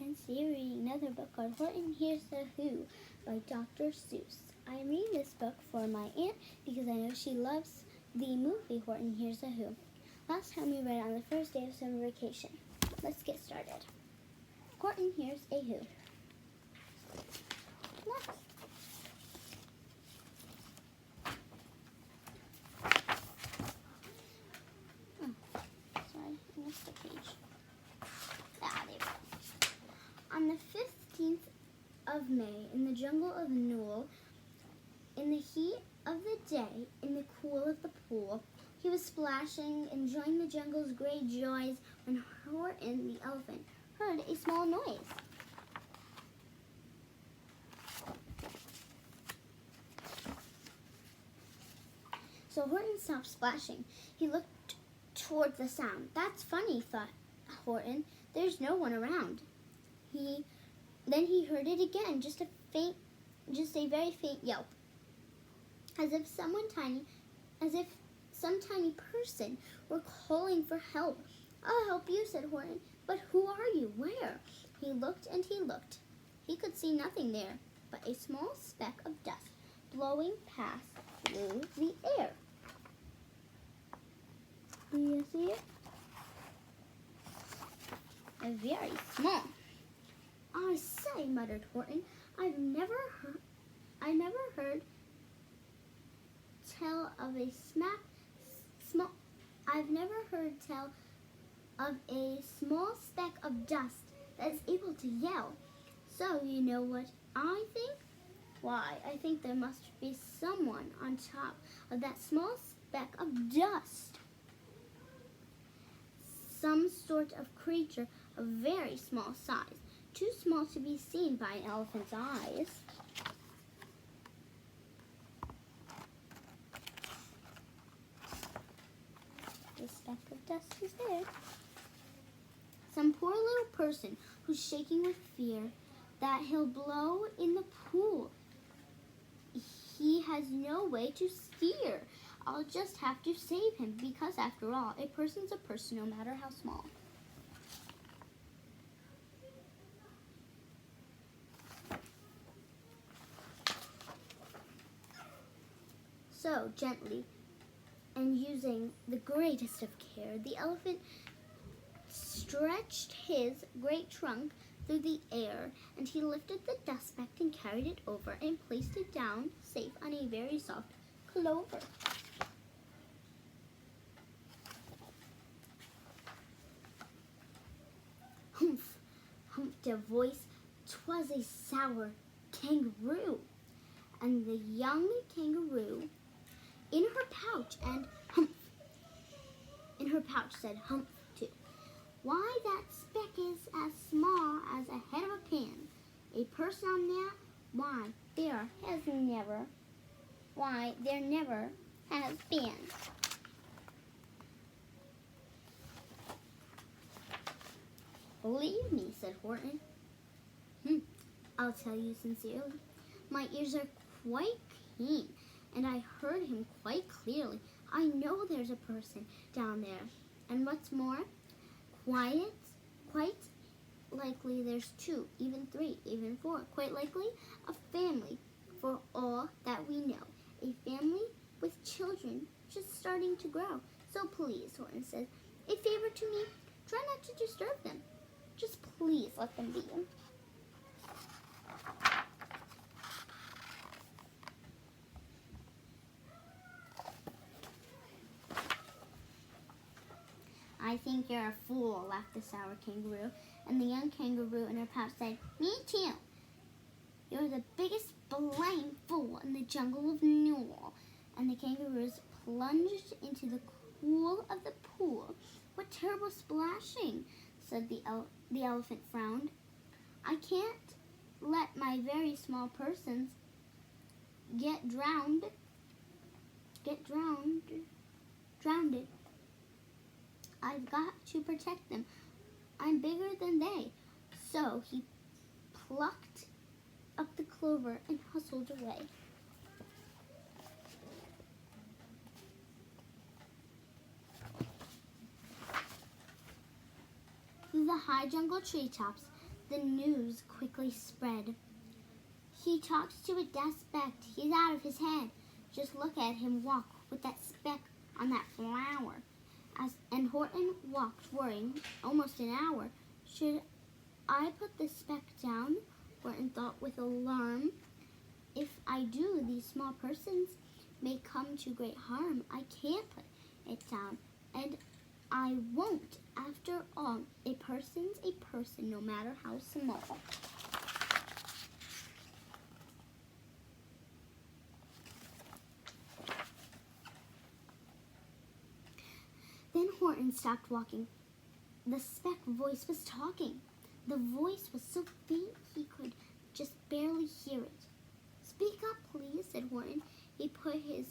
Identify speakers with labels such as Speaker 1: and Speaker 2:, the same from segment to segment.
Speaker 1: friends, today we're reading another book called Horton Hears A Who by Dr. Seuss. I'm reading this book for my aunt because I know she loves the movie Horton Hears A Who. Last time we read it on the first day of summer vacation. Let's get started. Horton Hears A Who. Next. Sorry, I missed a page. There we go. On the 15th of May, in the jungle of Newell, in the heat of the day, in the cool of the pool, he was splashing, enjoying the jungle's great joys, when Horton, the elephant, heard a small noise. So Horton stopped splashing. He looked toward the sound. That's funny, thought Horton. There's no one around. Then he heard it again, just a very faint yelp, as if some tiny person were calling for help. I'll help you, said Horton. But who are you? Where? He looked and he looked. He could see nothing there but a small speck of dust blowing past through the air. Do you see it? A very small. I say, muttered Horton, I've never heard tell of a small speck of dust that is able to yell. So you know what I think? Why, I think there must be someone on top of that small speck of dust. Some sort of creature of very small size. Too small to be seen by an elephant's eyes. The speck of dust is there. Some poor little person who's shaking with fear that he'll blow in the pool. He has no way to steer. I'll just have to save him because, after all, a person's a person no matter how small. So, gently, and using the greatest of care, the elephant stretched his great trunk through the air, and he lifted the dust speck and carried it over and placed it down safe on a very soft clover. Humph, humphed a voice. 'Twas a sour kangaroo, and the young kangaroo in her pouch, and humph, in her pouch said humph too. Why, that speck is as small as a head of a pin. A person on that? Why, there never has been. Believe me, said Horton. I'll tell you sincerely. My ears are quite keen, and I heard him quite clearly. I know there's a person down there. And what's more, quite likely there's 2, even 3, even 4. Quite likely a family, for all that we know. A family with children just starting to grow. So please, Horton says, a favor to me, try not to disturb them. Just please let them be. I think you're a fool, laughed the sour kangaroo. And the young kangaroo in her pouch said, me too. You're the biggest blame fool in the jungle of Newell. And the kangaroos plunged into the cool of the pool. What terrible splashing, said the elephant frowned. I can't let my very small persons get drowned. I've got to protect them. I'm bigger than they. So he plucked up the clover and hustled away. Through the high jungle treetops, The news quickly spread. He talks to a dead speck. He's out of his head. Just look at him walk with that speck on that flower. And Horton walked, worrying, almost an hour. Should I put the speck down? Horton thought with alarm. If I do, these small persons may come to great harm. I can't put it down, and I won't. After all, a person's a person, no matter how small. Then Horton stopped walking. The speck voice was talking. The voice was so faint he could just barely hear it. Speak up, please, said Horton. He put his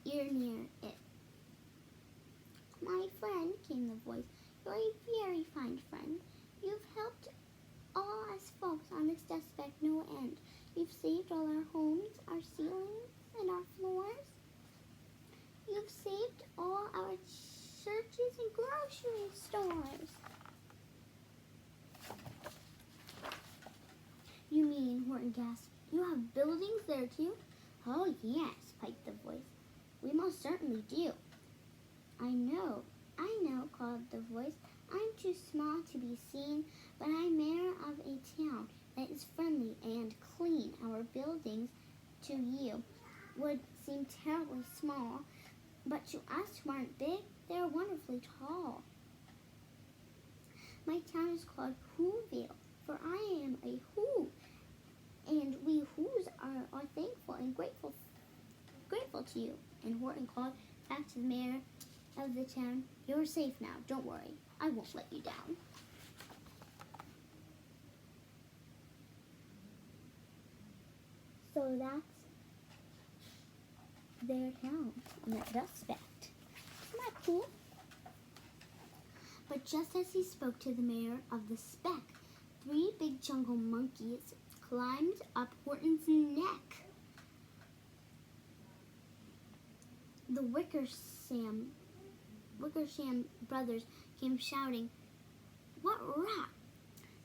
Speaker 1: ear near it. My friend, came the voice, you're a very fine friend. You've helped all us folks on this dust speck no end. You've saved all our homes, our ceilings, and our floors. You've saved all our churches and grocery stores. You mean, Horton gasped, you have buildings there too? Oh yes, piped the voice. We most certainly do. I know, called the voice. I'm too small to be seen, but I'm mayor of a town that is friendly and clean. Our buildings to you would seem terribly small, but to us who aren't big, they're wonderfully tall. My town is called Whoville, for I am a Who, and we Whos are thankful and grateful to you. And Horton called back to the mayor of the town, you're safe now, don't worry, I won't let you down. So that's their town on that dust speck. Isn't that cool? But just as he spoke to the mayor of the speck, 3 big jungle monkeys climbed up Horton's neck. The Wickersham brothers came shouting, what rot?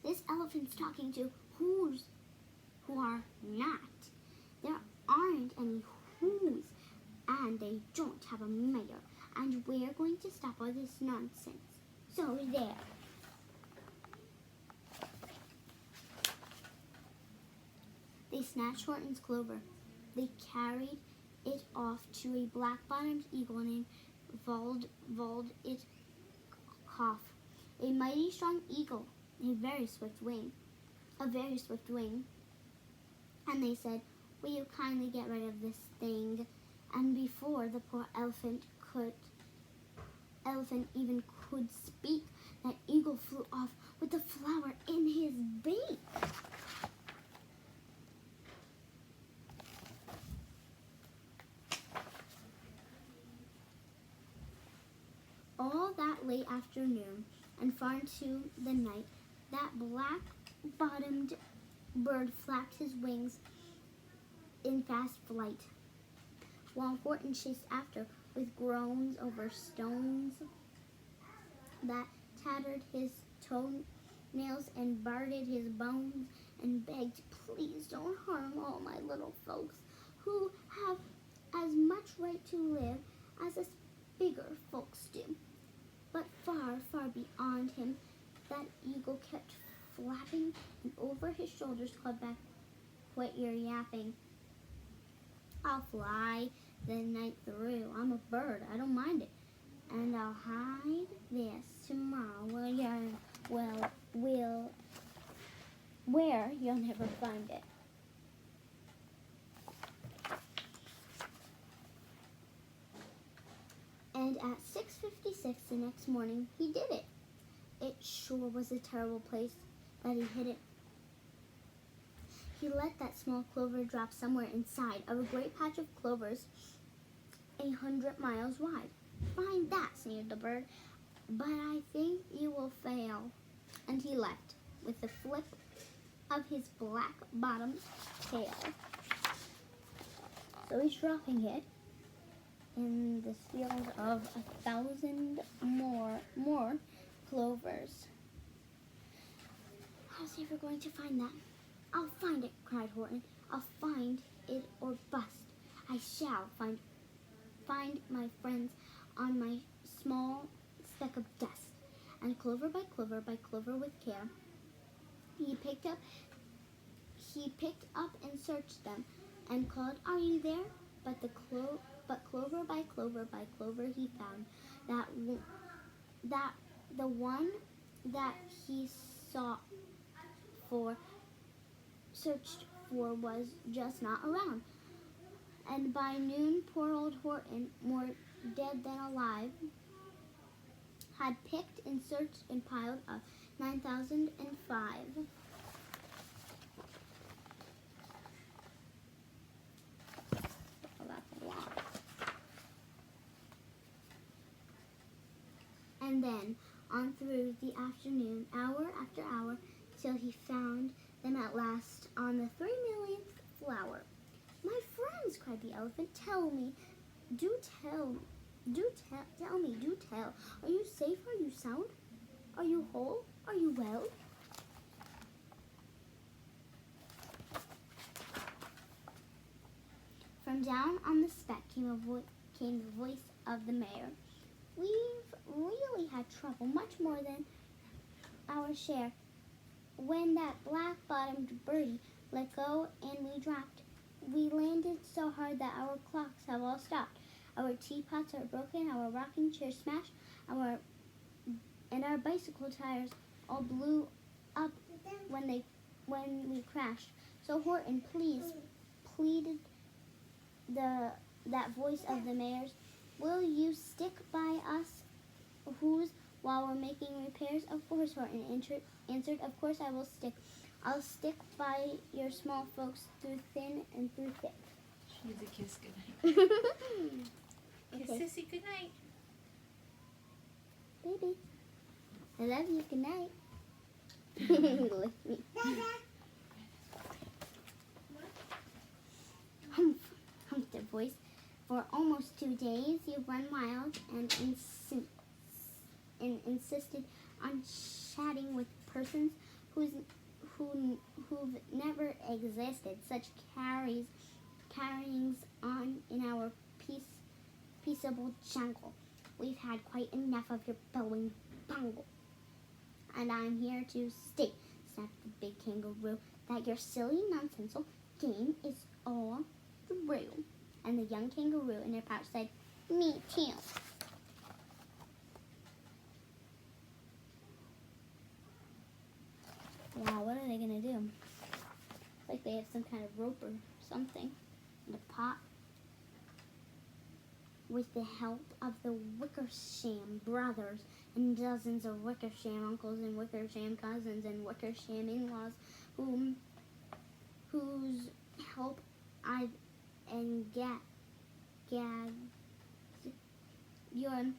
Speaker 1: This elephant's talking to who are not. There aren't any who's, and they don't have a mayor, and we're going to stop all this nonsense. So there. They snatched Horton's clover. They carried it off to a black-bottomed eagle named Vold it Cough. A mighty strong eagle, a very swift wing. And they said, will you kindly get rid of this thing? And before the poor elephant even could speak, that eagle flew off with the flower in his beak. All that late afternoon and far into the night, that black-bottomed bird flapped his wings in fast flight, while Horton chased after with groans over stones that tattered his toenails and barred his bones, and begged, please don't harm all my little folks who have as much right to live as us bigger folks do. But far, far beyond him, that eagle kept flapping, and over his shoulders called back, quit your yapping. I'll fly the night through. I'm a bird, I don't mind it. And I'll hide this tomorrow where you'll never find it. And at 6:56 the next morning, he did it. It sure was a terrible place that he hid it. He let that small clover drop somewhere inside of a great patch of clovers 100 miles wide. Find that, sneered the bird, but I think you will fail. And he left with a flip of his black-bottomed tail. So he's dropping it in the field of 1,000 more clovers. As see if we're going to find that. I'll find it, cried Horton. I'll find it or bust. I shall find my friends on my small speck of dust. And clover by clover by clover with care, he picked up and searched them, and called, "Are you there?" But clover by clover by clover he found that the one that he searched for was just not around. And by noon, poor old Horton, more dead than alive, had picked and searched and piled up 9,005. Well, that's a lot. And then on through the afternoon, hour after hour, till he found them at last on the 3,000,000th flower. "My friends," cried the elephant, "tell me, do tell. Tell me, do tell. Are you safe? Are you sound? Are you whole? Are you well?" From down on the speck came the voice of the mayor. "We've really had trouble, much more than our share. When that black-bottomed birdie let go and we dropped, we landed so hard that our clocks have all stopped. Our teapots are broken, our rocking chairs smashed, and our bicycle tires all blew up when we crashed. So Horton, pleaded that voice of the mayor's, will you stick by us who's while we're making repairs?" "Of course," Horton answered. "Of course I will stick. I'll stick by your small folks through thin and through thick."
Speaker 2: She needs a kiss goodnight. Kiss
Speaker 1: Okay.
Speaker 2: Sissy goodnight.
Speaker 1: Baby, I love you. Good night. Lick me. Humph, humphed their voice. "For almost 2 days you've run wild and insisted on chatting with persons who've never existed. Such carryings on in our peaceable jungle. We've had quite enough of your bellowing bungle. And I'm here to state," snapped the big kangaroo, "that your silly, nonsensical game is all through." And the young kangaroo in her pouch said, "Me too." Wow, what are they going to do? Like they have some kind of rope or something in a pot. With the help of the Wickersham brothers and dozens of Wickersham uncles and Wickersham cousins and Wickersham in-laws, whose help I've gagged, you're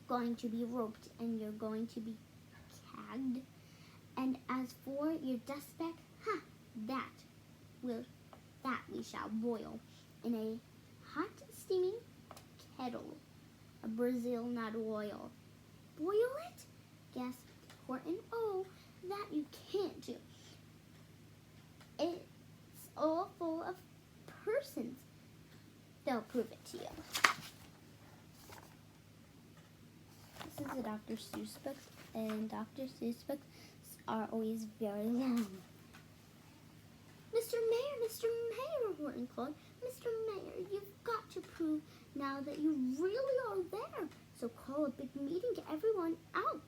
Speaker 1: going to be roped and you're going to be gagged. And as for your dust speck, that we shall boil in a hot steaming kettle of Brazil nut oil." "Boil it?" gasped Horton. "Oh, that you can't do. It's all full of persons. They'll prove it to you." This is a Dr. Seuss book, and Dr. Seuss books are always very long. Mr. Mayor, Horton called. "Mr. Mayor, you've got to prove now that you really are there. So call a big meeting, get everyone out.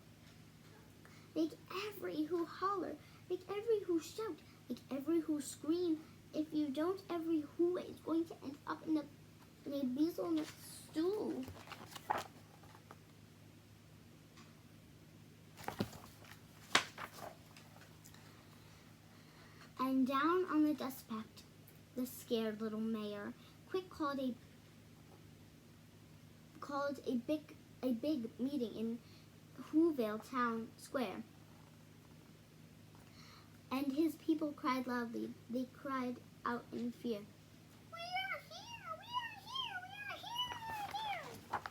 Speaker 1: Make every who holler, make every who shout, make every who scream. If you don't, every who is going to end up in a bezel in a stool." And down on the dust speck, the scared little mayor quick called a big meeting in Whoville Town Square. And his people cried loudly. They cried out in fear, "We are here! We are here! We are here! We are here!"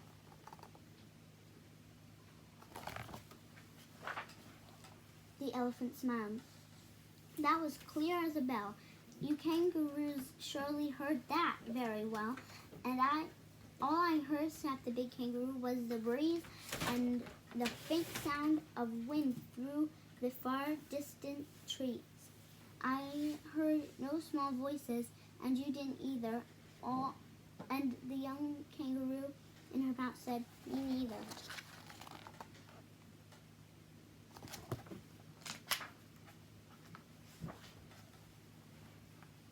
Speaker 1: The elephant smiled. That was clear as a bell. You kangaroos surely heard that very well. And all I heard, snapped the big kangaroo, was the breeze and the faint sound of wind through the far distant trees. I heard no small voices, and you didn't either. And the young kangaroo in her pouch said, me neither.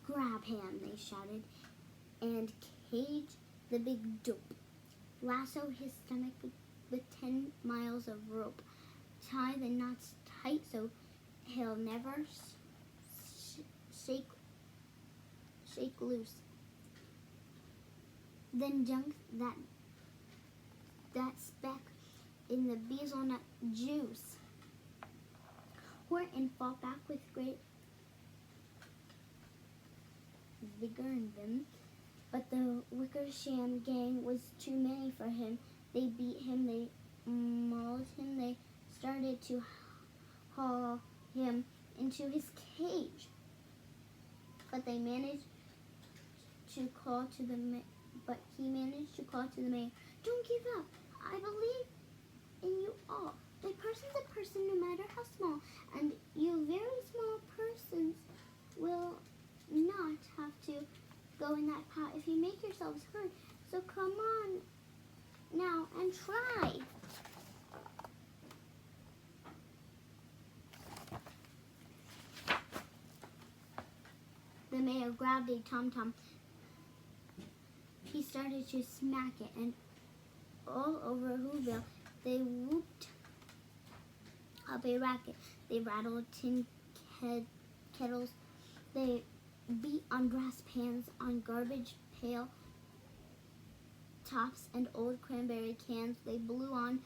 Speaker 1: Grab him, they shouted, and cage the big dope. Lasso his stomach with 10 miles of rope. Tie the knots tight so he'll never shake loose. Then dunk that speck in the hazelnut juice. Horton fought back with great vigor and vim, but the Wickersham gang was too many for him. They beat him, they mauled him, they started to haul him into his cage. But he managed to call to the mayor. Don't give up. I believe in you all. A person's a person no matter how small, and you very small persons will not have to go in that pot if you make yourselves heard. So come on now and try. The mayor grabbed a tom-tom. He started to smack it, and all over Whoville they whooped up a racket. They rattled tin kettles. They beat on brass pans, on garbage pail tops and old cranberry cans. They blew on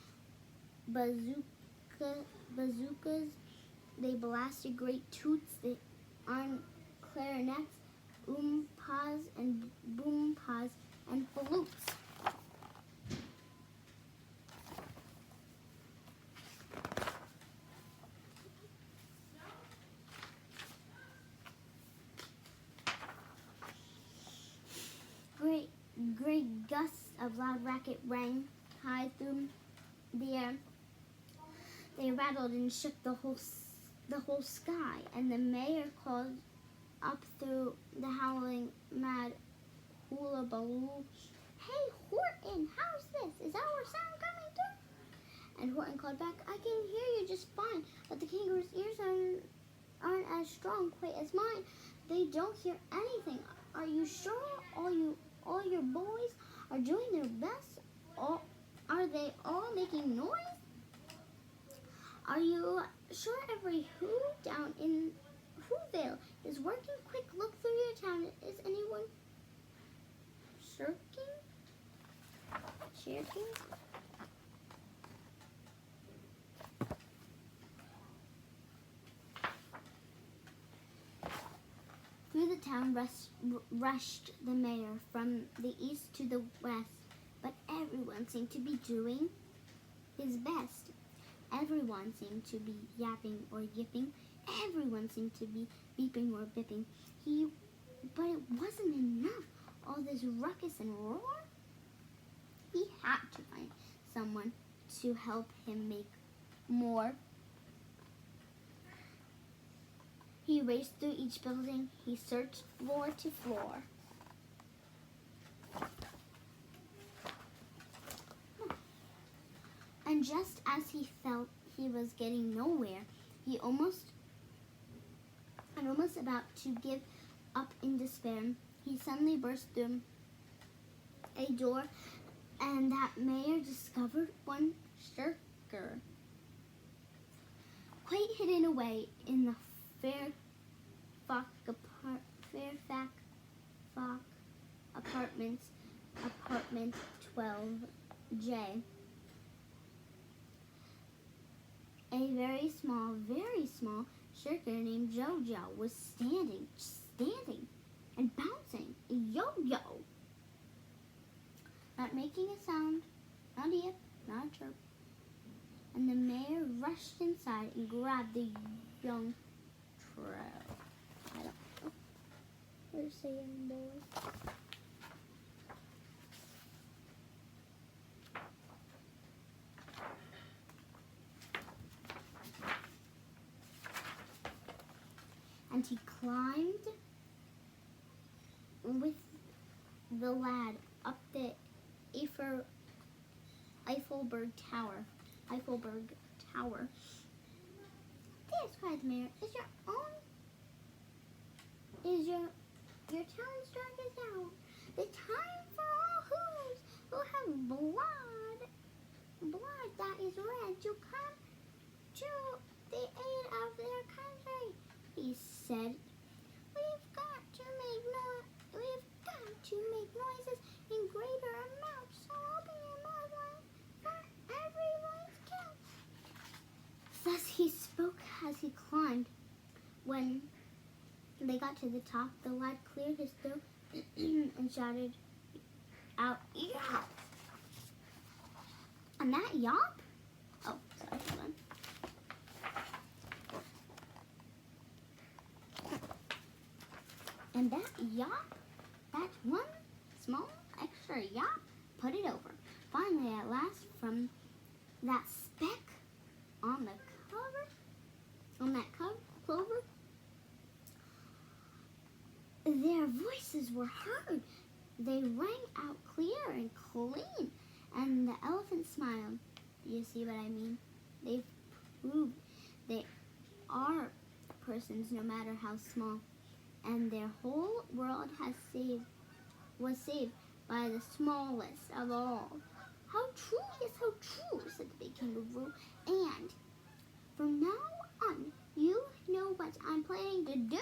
Speaker 1: bazookas. They blasted great toots on clarinets, oom-pas and boom-pas and flutes. Great gusts of loud racket rang high through the air. They rattled and shook the whole sky, and the mayor called up through the howling mad hula baloo, "Hey Horton, how's this? Is our sound coming through?" And Horton called back, "I can hear you just fine, but the kangaroo's ears aren't as strong, quite as mine. They don't hear anything. Are you sure all your boys are doing their best? Are they all making noise? Are you sure every who down in Whoville is working? Quick, look through your town. Is anyone shirking? Through the town rushed the mayor from the east to the west, but everyone seemed to be doing his best. Everyone seemed to be yapping or yipping. Everyone seemed to be beeping or bipping. But it wasn't enough. All this ruckus and roar. He had to find someone to help him make more. He raced through each building. He searched floor to floor. And just as he felt he was getting nowhere, he almost about to give up in despair, he suddenly burst through a door, and that mayor discovered one shirker, quite hidden away in the Fairfax Apartments, apartment 12J. A very small shirker named Jojo was standing and bouncing a yo-yo. Not making a sound, not a yip, not a chirp. And the mayor rushed inside and grabbed the young troll. We're saying boy. And he climbed with the lad up the Eiffelberg Tower. This, cried the mayor, is your town's darkest hour. The time for all who have blood that is red, to come to the aid of their country, he said. We've got to make noises in greater amounts, so open your mouth wide for everyone's count. Thus he spoke as he climbed. When they got to the top, the lad cleared his throat and shouted out, "Yop!" And that yop? Oh, sorry, hold on. And that yop, that one small extra yop, put it over. Finally, at last, from that speck on that clover, their voices were heard. They rang out clear and clean, and the elephant smiled. You see what I mean? They've proved they are persons, no matter how small, and their whole world was saved by the smallest of all. How true, yes, how true, said the big kangaroo. And from now on, you know what I'm planning to do.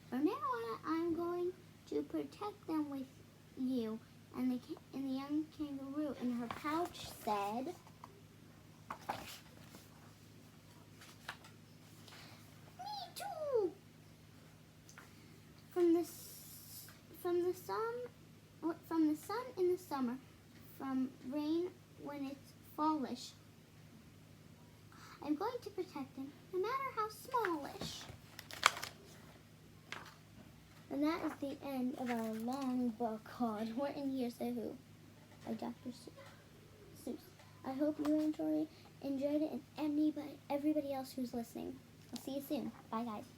Speaker 1: From now on, I'm going to protect them with you. And the young kangaroo in her pouch said, "Me too." From the sun in the summer, from rain when it's fallish, I'm going to protect them, no matter how smallish. And that is the end of our long book called Horton Hears A Who by Dr. Seuss. I hope you enjoyed it, and everybody else who's listening. I'll see you soon. Bye, guys.